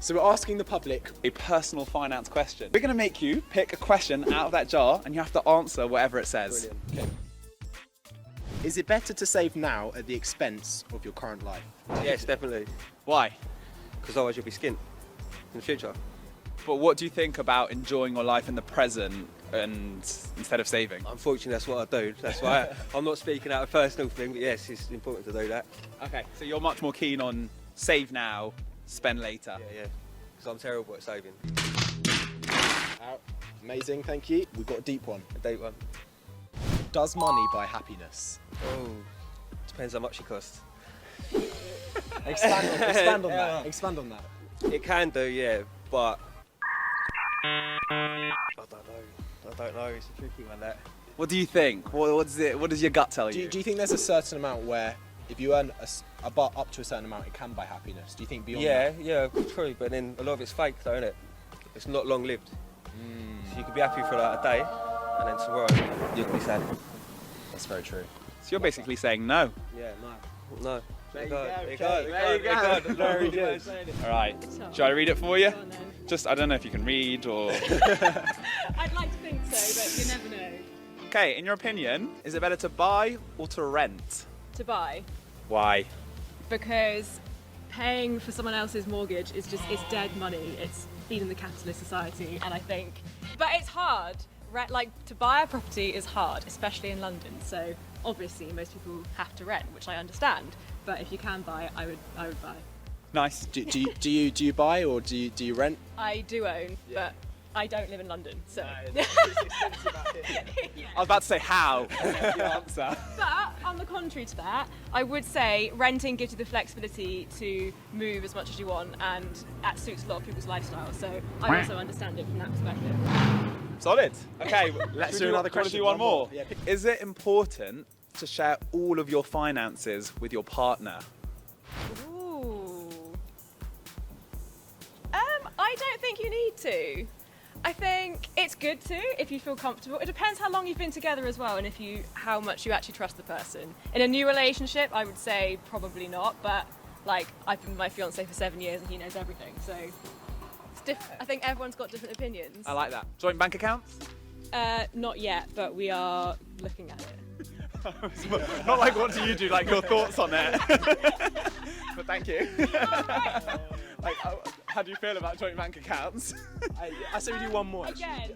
So we're asking the public A personal finance question. We're going to make you pick a question out of that jar and you have to answer whatever it says. Brilliant. Okay. Is it better to save now at the expense of your current life? Yes, definitely. Why? Because otherwise you'll be skint in the future. But what do you think about enjoying your life in the present and instead of saving? Unfortunately, that's what I do. That's why I'm not speaking out of personal thing, but yes, it's important to do that. Okay, so you're much more keen on save now, spend later. Yeah. Because I'm terrible at saving. Out. Amazing, thank you. We've got a deep one. A deep one. Does money buy happiness? Oh, depends how much it costs. Expand on that. Expand on that. It can do, yeah, but I don't know. It's a tricky one, that. What do you think? What does your gut tell you? Do you think there's a certain amount where if you earn up to a certain amount, it can buy happiness? Do you think beyond that? Yeah, true, but then a lot of it's fake, though, isn't it? It's not long lived. So you could be happy for like a day, and then tomorrow you'll be sad. That's very true. So you're basically saying no. Yeah, no. There you There go. Very good. All right. Shall I read it for you? Just, I don't know if you can read or... I'd like to think so, but you never know. Okay, in your opinion, is it better to buy or to rent? To buy, Why? because paying for someone else's mortgage is it's dead money. It's feeding the capitalist society, and I think, but it's hard. Like, to buy a property is hard, especially in London. So obviously most people have to rent, which I understand. But if you can buy, I would buy. Nice. Do you buy or do you rent? I do own, but I don't live in London, so. I was about to say how. The answer. But on the contrary to that, I would say renting gives you the flexibility to move as much as you want, and that suits a lot of people's lifestyle. So I also understand it from that perspective. Solid. Okay, Let's should do another do you question. do one more? Yeah. Is it important to share all of your finances with your partner? Ooh. I don't think you need to. I think it's good to if you feel comfortable. It depends how long you've been together as well, and how much you actually trust the person. In a new relationship, I would say probably not, but like, I've been with my fiance for 7 years and he knows everything, so it's different. I think everyone's got different opinions. I like that. Joint bank accounts? Not yet, but we are looking at it. Not like what do you do, like your thoughts on it. But thank you. Like, how do you feel about joint bank accounts? I say we do one more. Again,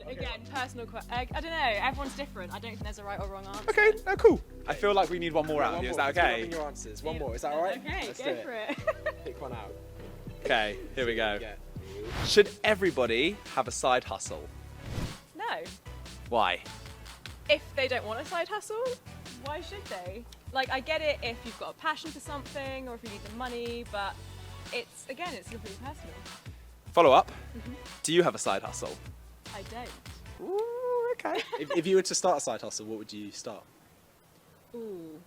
personal question. I don't know, everyone's different. I don't think there's a right or wrong answer. Okay, no, cool. I feel like we need one more out of you. Is that Let's do okay? one in your answers. One more. Is that all right? Okay, Let's go do for it. Pick one out. Okay, here we go. Yeah. Should everybody have a side hustle? No. Why? If they don't want a side hustle, why should they? Like, I get it if you've got a passion for something or if you need the money, but it's really personal. Follow up. Do you have a side hustle? I don't. Ooh, okay. If you were to start a side hustle, what would you start? Ooh.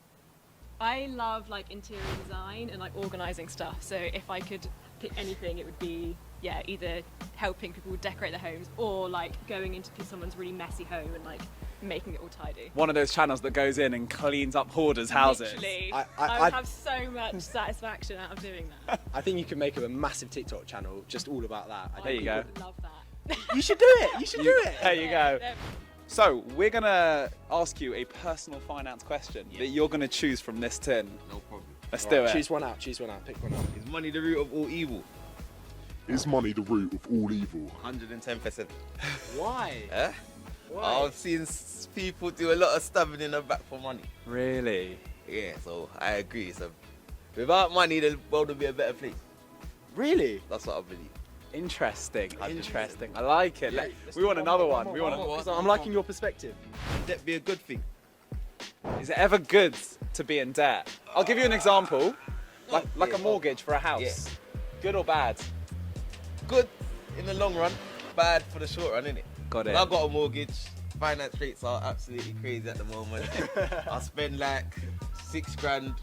I love like interior design and like organising stuff. So if I could pick anything, it would be either helping people decorate their homes or like going into someone's really messy home and like making it all tidy. One of those channels that goes in and cleans up hoarders' houses. Literally, I would have so much satisfaction out of doing that. I think you could make a massive TikTok channel just all about that. There you go. I love that. You should do it. You should do it. There you go. So we're gonna ask you a personal finance question that you're gonna choose from this tin. No problem. Let's All do right, it. Choose one out. Pick one out. Is money the root of all evil? Is money the root of all evil? 110%. Why? Eh? Why? I've seen people do a lot of stabbing in the back for money. Really? Yeah, so I agree. So without money, the world would be a better place. Really? That's what I believe. Interesting. 100%. Interesting. I like it. Yeah, We want another one. We want. Because I'm liking your perspective. And that be a good thing. Is it ever good to be in debt? I'll give you an example. Like a mortgage for a house. Yeah. Good or bad? Good in the long run, bad for the short run, innit? Got it. I've got a mortgage. Finance rates are absolutely crazy at the moment. I spend like $6,000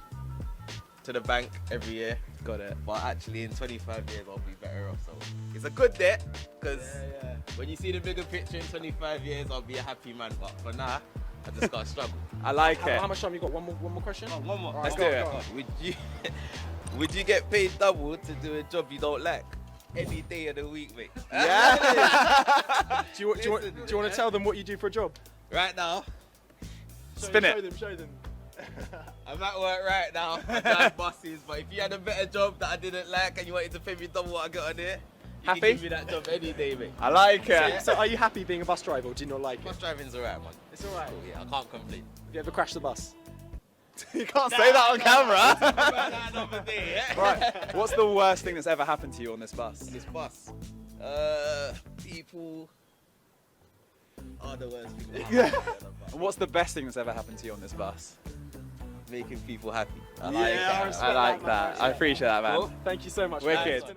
to the bank every year. Got it. But actually in 25 years I'll be better off. So it's a good debt because when you see the bigger picture in 25 years I'll be a happy man. But for now, I just gotta struggle. I like it. How much time you got? One more question? Oh, one more. All right, Let's go do on, it. go on. Would you get paid double to do a job you don't like? any day of the week, mate. Yeah. do you want Listen, to tell them what you do for a job? Right now, Spin it. Show them. I'm at work right now. I drive buses, but if you had a better job that I didn't like and you wanted to pay me double what I got on here, you Happy? can give me that job any day, mate. I like it. So are you happy being a bus driver or do you not like Bus it? driving's alright, man. It's alright. Cool, yeah, I can't complain. Have you ever crashed the bus? You can't say that on camera. About that another day, yeah? Right. What's the worst thing that's ever happened to you on this bus? This bus. People are the worst people. Yeah. And what's the best thing that's ever happened to you on this bus? Making people happy. I Yeah, like I that. respect I like that, man. that. I appreciate that, man. Cool. Thank you so much. Wicked. man.